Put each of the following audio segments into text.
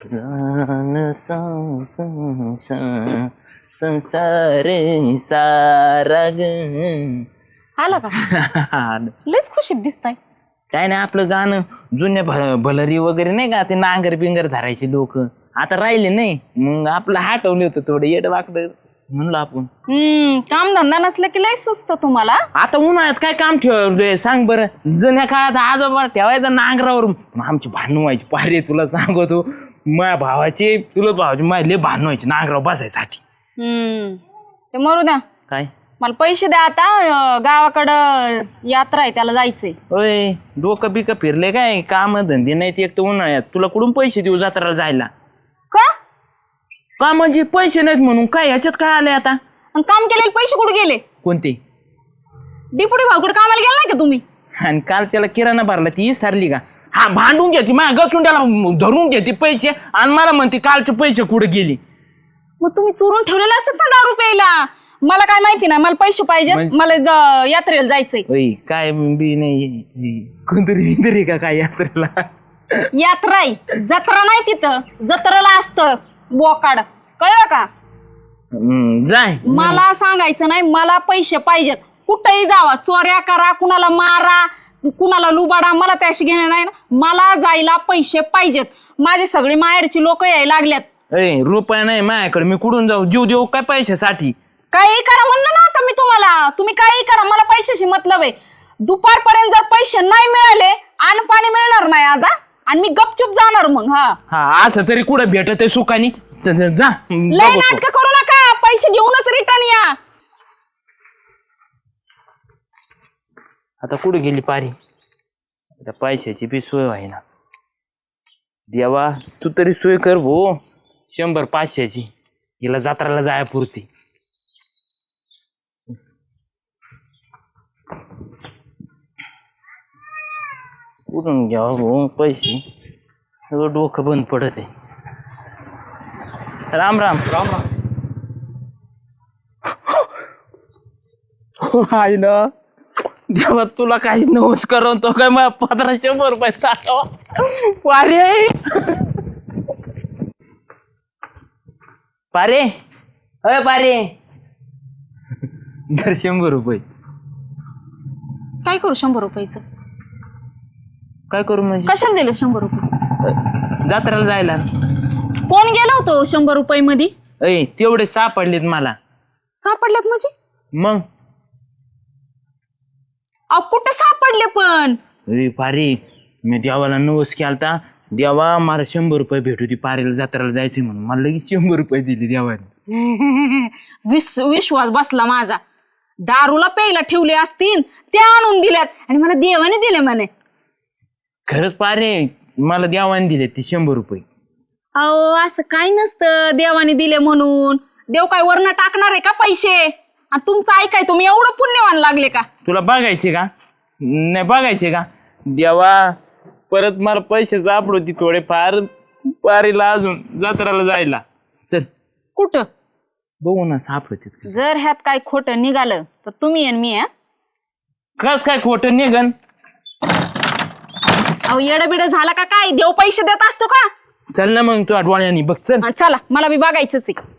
प्राण संसार सारा ग. आला का? लयच खुशीत दिसताय. काय नाही आपलं गाणं जुन्या भलरी वगैरे नाही का ते नांगर बिंगर धरायचे लोक आता राहिले नाही मग आपलं हटवलं होतं थोडं येड वाकडं म्हणलं आपण. काम धंदा नसलं की लय सुस्त तुम्हाला. आता उन्हाळ्यात काय काम ठेवलंय सांग बरं. जुन्या काळात आजोबा ठेवायचं नांगरावर आमची भांडणं व्हायची पारे तुला सांगतो माझ्या भावाचे तुला भावाचे माझे लय भांडणं व्हायचे नांगरावर बसायसाठी. ते मरू द्या. काय मला पैसे द्या आता गावाकडं यात्रा आहे त्याला जायचंय. होय डोकं बिकं फिरले काय काम धंदे नाहीत एक तर उन्हाळ्यात तुला कुठून पैसे देऊ जत्राला जायला. का म्हणजे पैसे नाहीत म्हणून काय ह्याच्यात काय आलंय आता. काम केलेले पैसे कुठे गेले? कोणते? डिपुटी भाऊकडे कामाला गेला नाही का तुम्ही? आणि कालच्याला किराणा भरला ती ठरली का. हा भांडून घ्यायची माझ्या गचुंड्याला धरून घ्यायची पैसे आणि मला म्हणते कालचे पैसे कुठे गेले. मग तुम्ही चोरून ठेवलेले असतात ना 10 रुपयाला. मला काय माहिती नाही मला पैसे पाहिजेत मला यात्रेला जायचंय. काय बी नाही कोणतरी का काय यात्रेला. यात्रा आहे जत्रा नाही तिथं जत्राला असतं बोकाड कळलं का. जाय मला सांगायचं नाही मला पैसे पाहिजेत. कुठेही जावा चोऱ्या करा कुणाला मारा कुणाला लुबाडा मला त्याशी घेणं नाही ना. मला जायला पैसे पाहिजेत. माझे सगळे माहेरची लोक यायला लागल्यात. रुपया नाही माझ्याकडे मी कुठून जाऊ जीव देऊ काय पैशासाठी. काही करा म्हणलं ना आता मी तुम्हाला. तुम्ही काही करा मला पैशाशी मतलब आहे. दुपारपर्यंत जर पैसे नाही मिळाले अन्न पाणी मिळणार नाही आज आणि मी गपचूप जाणार मग. हा असं तरी कुठं भेटत आहे सुखानी जा. लय नाटक करू नका पैसे घेऊनच रिटर्न या. आता कुठे गेली पारी आता पैशाची बी सोय आहे ना. देवा तू तरी सोय कर भो 100-500ची हिला जत्राला जायपुरती. कुठून घ्यावं भाऊ पैसे सगळं डोकं बंद पडत आहे. राम राम राम राम. आहे ना देवा तुला काहीच नवस करून तो काय मला 1500 रुपये साठवा पारे पारे अय पारे दर 100 रुपये. काय करू 100 रुपयाचं? काय करू म्हणजे कशाला दिले 100 रुपये? जत्राला जायला. कोण गेलो होतो 100 रुपये मध्ये? तेवढे सापडलेत मला. सापडलेत म्हणजे? मग कुठे सापडले पण? पारे मी देवाला नवस केलता देवा मला 100 रुपये भेटू ती पारेला जत्राला जायची म्हणून मला लगेच 100 रुपये दिले देवाने. विश्वास बसला माझा. दारूला प्यायला ठेवले असतील ते आणून दिल्यात आणि मला देवाने दिले म्हणे. खरंच पारे मला देवाने दिले ती 100 रुपये. अहो असं काय नसतं देवाने दिले म्हणून. देव काय वरनं टाकणार आहे का पैसे? आणि तुमचं ऐकाय तुम्ही एवढं पुण्यवान लागले का? तुला बघायचे का नाही बघायचे का देवा परत मला पैसे सापडू ती थोडे फार पारीला अजून जत्राला जायला. चल कुठं बघू ना सापडते. जर ह्यात काय खोटं निघालं तर तुम्ही आणि मी. कस काय खोटं निघन? अहो येडबिड झाला का काय? देव पैसे देत असतो का? चल ना मग तू डोळ्यानी बघ. चल चला मला बी बघायचंच आहे.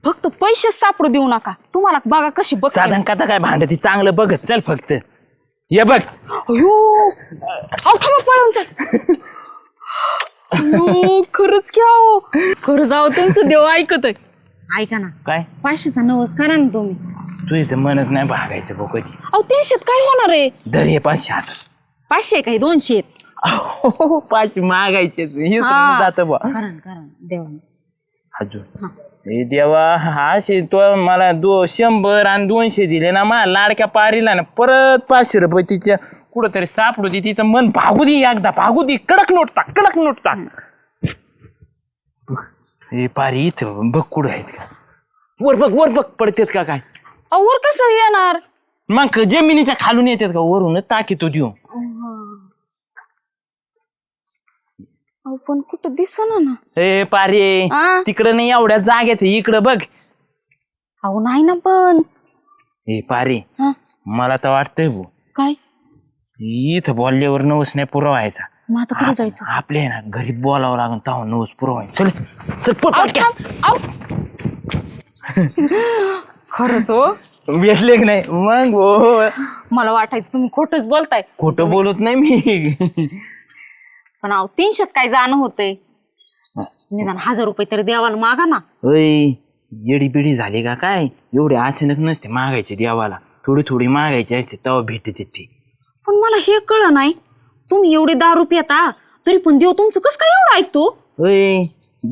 फक्त पैसे सापडू देऊ नका. तुम्हाला बघा कशी बघ. साधन कथा काय भांडती चांगलं बघत चल फक्त ये बघ. अहो थांबा पळून चल. खरंच घ्या हो. खरं जाऊ तुमचं देव ऐकत. ऐका ना काय 500चा नवस करा ना तुम्ही. तू इथं म्हणत नाही भागायचं बघ कधी. अहो 300 काय होणार आहे? धर हे 500 हात. 500 काही 200 5 मागायचे जात बा देवा. अजून देवा असे तो मला 100 आणि 200 दिले ना मला लाडक्या पारीला ना परत 500 रुपये तिच्या कुठंतरी सापडू दे. तिचं मन भागू दे एकदा भागू दे. कडक नोट टाक. हे पारी इथं बघ कुठं आहेत का वर बघ पडतेत का काय? वर कसं येणार? मग जमिनीच्या खालून येतात का वरून टाकी तो देऊ. पण कुठं दिसना ना. हे पारे तिकडं नाही एवढ्या जागेत इकडं बघ. अहो नाही ना पण. हे पारे मला तर वाटतंय भाऊ काय इथं बोलल्यावर नवस नाही पुरा व्हायचा. मग आता कुठे जायचं? आपले आहे ना घरी बोलावं लागेल तेव्हा नवस पुरवाय. चल चल खरंच हो, भेटले की नाही मग हो. मला वाटायचं तुम्ही खोटच बोलताय. खोटं बोलत नाही मी. पण अहो 300 काय जाणं होतंय. निदान 1000 रुपये तरी देवाला मागा ना. येडी बिडी झाली का काय? एवढे अचानक नसते मागायचे देवाला, थोडी थोडी मागायची असते तेव्हा भेटते ती. पण मला हे कळलं नाही, तुम्ही एवढे दारू पिता तरी पण देव तुमचं कसं काय एवढं ऐकतो?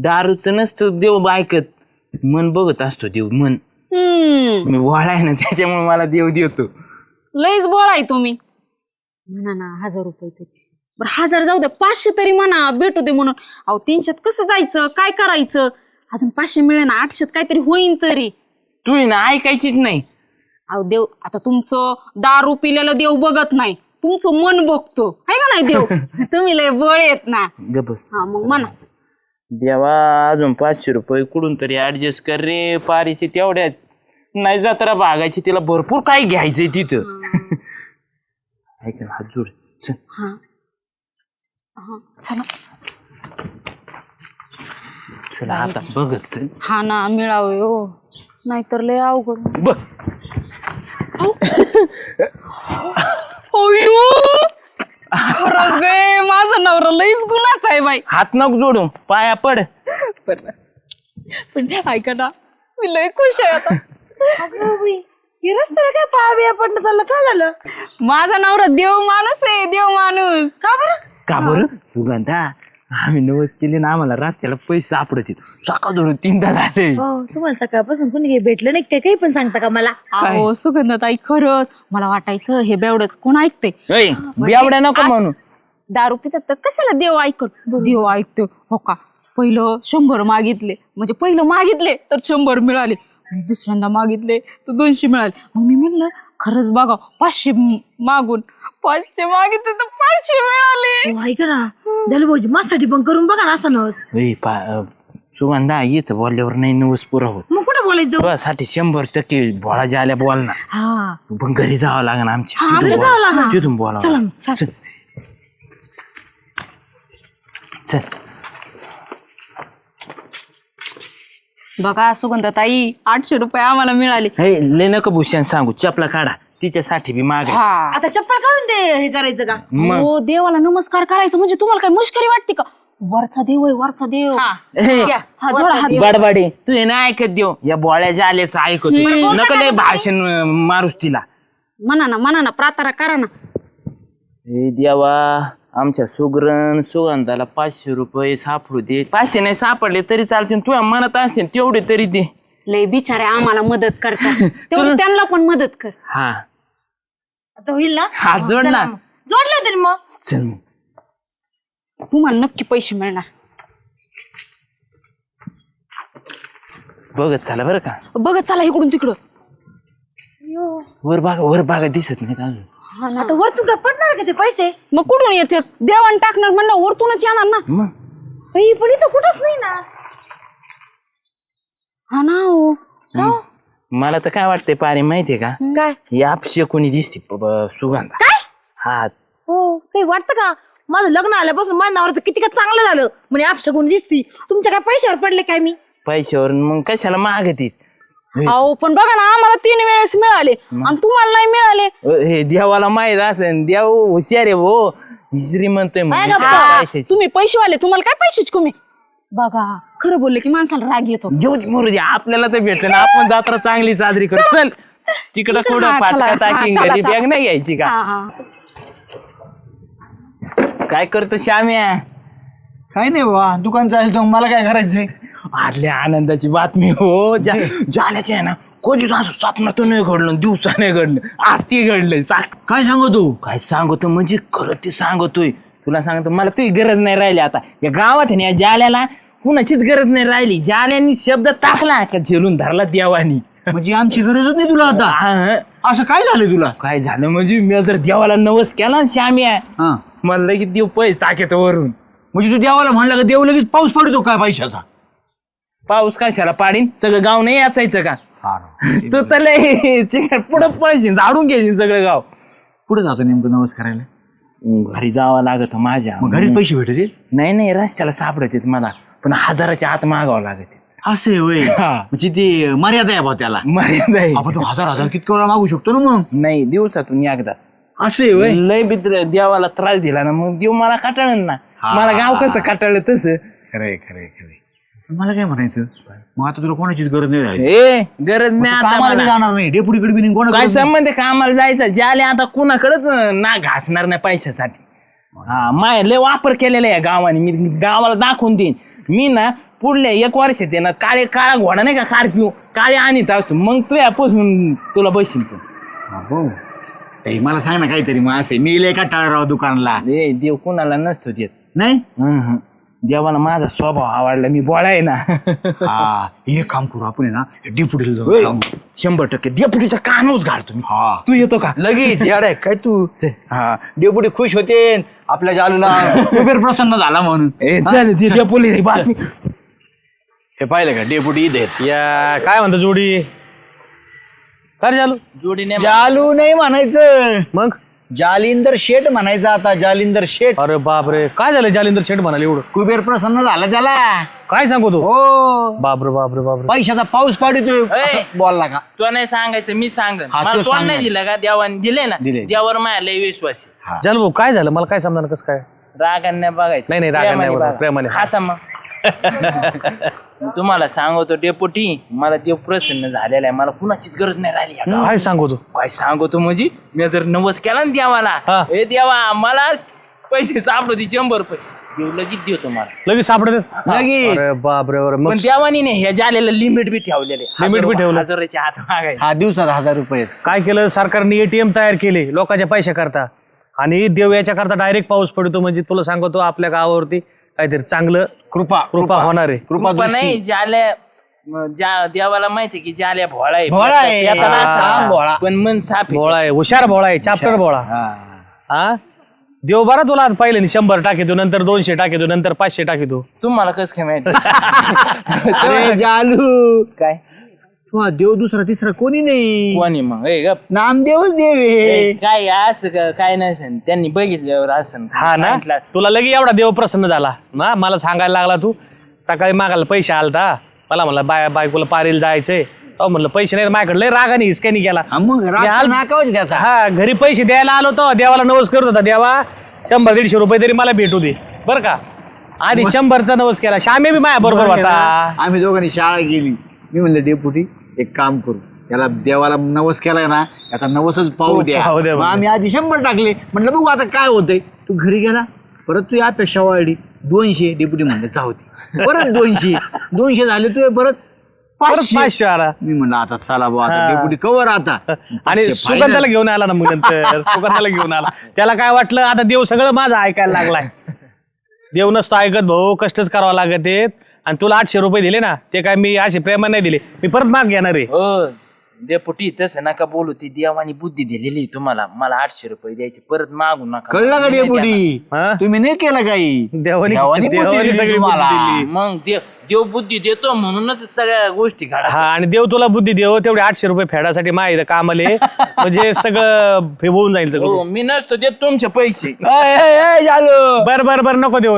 दारूचं नसतं देव ऐकत, मन बघत असतो देव. मन मी वाळा आहे ना त्याच्यामुळे मला देव देतो. लईच बळ आहे तुम्ही. म्हणा ना 1000 रुपये तरी. बरं 1000 जाऊ द्या, 500 तरी म्हणा भेटू दे म्हणून. अहो 300 कसं जायचं, काय करायचं? अजून 500 मिळेल ना, 800 काहीतरी होईन तरी. तू ना ऐकायचीच नाही. अहो देव आता तुमचं दारू पिलेलं देव बघत नाही, तुमचं मन बघतो आहे का नाही देव? तुम्ही लय बळ येत ना. गबस. हा मग म्हणा. देवा अजून 500 रुपये कुठून तरी ऍडजस्ट कर रे. पारीची तेवढ्यात नाही जत्रा भागायची, तिला भरपूर काय घ्यायचंय तिथं. ऐक ना हात जोड. चल. हा हा चला. चला आता बघत चल. हा ना मिळावे हो, नाहीतर लय अवघड. बघ खरंच गे, माझा नवरा लईच गुन्हाच आहे बाई. हात नको जोडू, पाया पड. पण ऐका ना, मी लय खुश आहे आता. रस्त्याला काय पाया पडणं चाललं, काय झालं? माझा नवरा देव माणूस आहे, देव माणूस. का बरं? का बरं? सुगंधा आम्ही नवस केले ना, आम्हाला रस्त्याला पैसे सापडत सकाळ धरून 3दा झाले. तुम्हाला सकाळपासून कोणी काही भेटलं नाही काय? काही पण सांगता का मला? अहो सुगंधताई, खरंच मला वाटायचं हे बेवडच कोण ऐकते. एवढ्या नको म्हणू. दारू पितात तर कशाला देव ऐकत? देव ऐकतो हो का? पहिलं 100 मागितले, म्हणजे पहिलं मागितले तर 100 मिळाले, दुसऱ्यांदा मागितले तर 200 मिळाले. मग मी म्हणलं खरंच बघा, 500 मागून 500 मागितले तर 500 मिळाले. ऐका ना, झालं भाऊजी माझ्यासाठी पण करून बघा ना असा नवस. सुगंधा येत बोलल्यावर नाही नवस पुरा होत. मग कुठं बोलायचं? साठी 100% भोळा झाल्या बोल ना. हा पण घरी जावं लागेल आमच्या. आमच्या जावं लागेल. तिथून बोला. चला चल. बघा सुगंधताई, 800 रुपये आम्हाला मिळाले. लय नको भूषण सांगू, चपला काढा तिच्यासाठी बी माग. आता चप्पल काढून ते हे करायचं का? हो, देवाला नमस्कार करायचं म्हणजे तुम्हाला काय मुश्करी वाटते का? वरचा देव आहे, वरचा देव. हा जोडा हात. बडबडे तू हे नाही ऐकत देव, या बोळ्या जाल्याचं ऐकतो. नको लय भाषण मारूस तिला. म्हणा ना प्रार्थना करा ना. हे देवा, आमच्या सुगंधाला 500 रुपये सापडू दे. 500 नाही सापडले तरी चालते, तुझ्या मनात असते तेवढे तरी दे. लय बिचारे आम्हाला मदत करतात, तेवढी त्यांना पण मदत कर. हा आता होईल ना? हात जोड ना. जोडले होते मग. चल मग. तुम्हाला नक्की पैसे मिळणार. बघत चला बरं का. बघत चला इकडून तिकडं. वर बागा दिसत नाही अजून. आता वरतून काय पडणार का ते पैसे? मग कुठून येते? देवान टाकणार म्हणलं वरतूनच येणार ना. मग पण इथं कुठंच नाही ना. हा ना हो. मला तर काय वाटतंय पारे माहितीये का, काय? यापशी कोणी दिसते सुगंधा. काय? हा हो, काही वाटतं का? माझं लग्न आल्यापासून माझ्या नवऱ्याचं किती का चांगलं झालं म्हणे अपशगुन दिसती. तुमच्या काय पैशावर पडले काय मी? पैशावर मग कशाला मागती? अहो पण बघा ना, आम्हाला 3 वेळेस मिळाले आणि तुम्हाला नाही मिळाले. हे देवाला माहित असेल, देव हुशार आहे भो. श्रीमंत आहे म्हणून हा, पैशाची. तुम्ही पैसेवाले, तुम्हाला काय पैशाची कमी? बघा खरं बोलले की माणसाला राग येतो. येऊ दे मरू दे, आपल्याला तर भेटलं ना, आपण जत्रा चांगली साजरी करू. चल तिकडं कुठं हा, चला. फाटका टाकीन हा, चला, घरी चला. बॅग नाही घ्यायची का? काय करतो श्याम्या? काय नाही बाबा, दुकान चालतो, मला काय करायचंय? आदल्या आनंदाची बातमी हो. जाल्याच्या आहे ना, कधीच असं स्वप्नातून नाही घडलं, दिवसा नाही घडलं, आरती घडलंय. काय सांगतो? काय सांगतो म्हणजे खरं ते सांगतोय. तुला सांगतो, मला तुझी गरज नाही राहिली आता या गावात आहे ना. या जाल्याला कुणाचीच गरज नाही राहिली. जाल्यानी शब्द टाकला का झेलून धरला देवानी. म्हणजे आमची गरजच नाही तुला आता. हा. असं काय झालं तुला? काय झालं म्हणजे, मी जर देवाला नवस केला ना श्याम्या, हा, मला लगेच देव पैसे टाकेतो वरून. म्हणजे तू देवाला म्हणला का देव लगेच पाऊस पडतो काय पैशाचा? पाऊस कशाला पाडीन, सगळं गाव नाही याचायचं का? तू तर लय चिकट पुढं पळशील, झाडून घ्यायची सगळं गाव. कुठे जातो नेमकं नवस करायला? घरी जावं लागत माझ्या. मग घरीच पैसे भेटायचे नाही रस्त्याला सापडत मला, पण 1000च्या आत मागावं लागत. असे होय म्हणजे ती मर्यादा आहे बा त्याला. मर्यादा आहे. आपण तो 1000 किती वेळा मागू शकतो ना मग. नाही, दिवसातून एकदाच. असे होय. लय बित्र देवाला त्रास दिला ना मग देव मला काटाळन ना. मला गाव कसं काटाळलं तसं. खरंय मला काय म्हणायचं, मग आता तुला कोणाचीच गरज नाही राहिली. ए गरज नाही आता कामाला बी मला. जाणार नाही, डेपुटीकडे बी नाही, काय कोणाकडे संबंध आहे कामाला जायचं? ज्याले आता कुणाकडेच ना घासणार नाही पैशासाठी. हा माय लय वापर केलेला आहे गावाने. मी गावाला दाखवून देईन. मी ना पुढल्या 1 वर्षात आहे ना काळा घोडा नाही का कार्पिओ काळे आणीत असतो. मग तू यापासून तुला बसीन तू. हो. ए, मला सांग ना काहीतरी. मग असे मी लय कंटाळा राव दुकानला. ए देव कुणाला नसतो देत. नाही देवाला माझा स्वभाव आवडला. मी बोळा आहे ना. हा एक काम करू आपण आहे ना डेपुटीला जाऊ. 100% डेपुटीचा कानच घालतो मी. हा. तू येतो का? लगेच याड आहे काय तू. हा डेपुटी खुश होते आपल्या जालूला कुबेर प्रसन्न झाला म्हणून. ए चल ती डेपुटी बातमी. हे पाहिलं का डेपुटी देत. या काय म्हणतो जोडी काय चालू जोडीने जालू नाही म्हणायचं, मग जालिंदर शेठ म्हणायचं आता. जालिंदर शेठ. अरे बापरे काय झालं जालिंदर शेठ म्हणाले एवढं कुबेर प्रसन्न झाला त्याला. काय सांगू तू हो बापरे बापरे बापरे पैशाचा पाऊस पाडतोय असं बोलला का. तो नाही सांगायचं, मी सांगन. हा, मला तो तो नाही सांगेल. दिला का देवाने दिले ना. दिले. देवावर माझ्या लय विश्वास आहे. चल भाऊ काय झालं मला काय समजा कसं काय रागाने नाही बघायचं. नाही, रागाने नाही बघा, प्रेमाने. हसा मग. तुम्हाला सांगतो डेपुटी, मला देव प्रसन्न झालेला आहे. मला कुणाचीच गरज नाही राहिली या गावात. काय सांगू तू काय सांगतो म्हणजे मी जर नवस केला ना देवाला, हा. हे देवा मला पैसे सापडते 100 रुपये, देव लगेच देतो मला. लगेच सापडत लगेच. अरे बापरे बरं पण मग देवानी नाही ह्या जालेला लिमिट बी ठेवलेले. Limit बी ठेवलं. 1000च्या आत मागायचं. हा दिवसात 1000 रुपये. काय केलं सरकारने एटीएम तयार केले लोकांच्या पैशा करता आणि देव याच्या करता डायरेक्ट पाऊस पडतो. म्हणजे तुला सांगतो आपल्या गावावरती काहीतरी चांगलं कृपा होणार आहे. कृपा पण नाही ज्या देवाला माहिती की ज्याला भोळा आहे. भोळा आहे. पेताला हा, असा, भोळा. पण मन साफ आहे. भोळा आहे हुशार भोळा आहे चाप्टर भोळा. हा देव बरा तुला पहिले 100 टाकीतो नंतर 200 टाकीतो नंतर 500 टाकीतो. तुम्हाला कसं काय माहिती? अरे जालू काय तू देव दुसरा तिसरा कोणी नाही. कोणी मग ए गप. नामदेवच देव आहे. काय असं काय नसेल त्यांनी बघितल्यावर असं हा ना तुला लगे एवढा देव प्रसन्न झाला ना. मला सांगायला लागला तू सकाळी मागायला पैसे आलता मला म्हणलं बायकोला पारीला जायचंय. अहो म्हणलं पैसे नाही माझ्याकडे लय रागाने हिसक्यानी गेला. हा, मग राग नाकावच त्याचा. हा घरी पैसे द्यायला आलो होतो देवाला नवस करत होता देवा 100-150 रुपये तरी मला भेटू दे बरं का. आणि 100चा नवस केला. श्यामे बी माझ्या बरोबर होता. आम्ही दोघांनी शाळा गेली. मी म्हणलं डेपुटी एक काम करू, याला देवाला नवस केलाय ना याचा नवसच पाहू द्या. पाहू द्या मग आम्ही आधी 100 टाकले. म्हटलं बघू आता काय होतंय. तू घरी गेला परत तू अपेक्षा वाढली 200. डेपुटी म्हणलं जाऊ दे. परत 200 झाले तू परत 500. 500 आला मी म्हणलं आता चला बुवा आता हा. डेपुटी कवर आता. आणि 500 सुगंधाला final. घेऊन आला ना मग नंतर सुगंधाला घेऊन आला. त्याला काय वाटलं आता देव सगळं माझं ऐकायला लागलाय. देव नसतो ऐकत भाऊ कष्टच करावं लागत आहेत. आणि तुला 800 रुपये दिले ना ते काय मी असे प्रेमाने नाही दिले. मी परत माग घेणार आहे. हो डेपुटी तसं नका बोलू. ती देवानी बुद्धी दिलेली तुम्हाला. मला 800 रुपये द्यायचे, परत मागू नका. कळलं का डेपुटी हा? तुम्ही नाही केलं काही. देवानी देवानी बुद्धी देवानी दिली सगळी तुम्हाला. बुद्धी दिली. मग देव बुद्धी देतो म्हणूनच सगळ्या गोष्टी घडा. हा आणि देव तुला बुद्धी देव तेवढे 800 रुपये फेडासाठी माहिती कामाले म्हणजे सगळं हे होऊन जाईल सगळं. हो मी नसतो देत तुमचे पैसे. झालो बर नको देऊ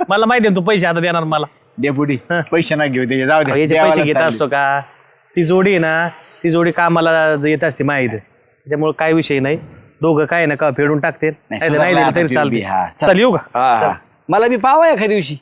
मला माहिती आहे तू पैसे आता देणार मला. डेपुटी पैसे ना घेऊ त्याचे जाऊ दे. याचे देवाला पैसे घेत चालले. असतो का. ती जोडी आहे ना ती जोडी कामाला येत असते माहिती त्याच्यामुळे काय विषय नाही. दोघं काय ना का फेडून टाकते. नाही, नाही सुधारला दिलं आता तरी तू बी, चालते. हा, चल. चल येऊ का. हा, हा. मला बी पावा एखाद्या दिवशी.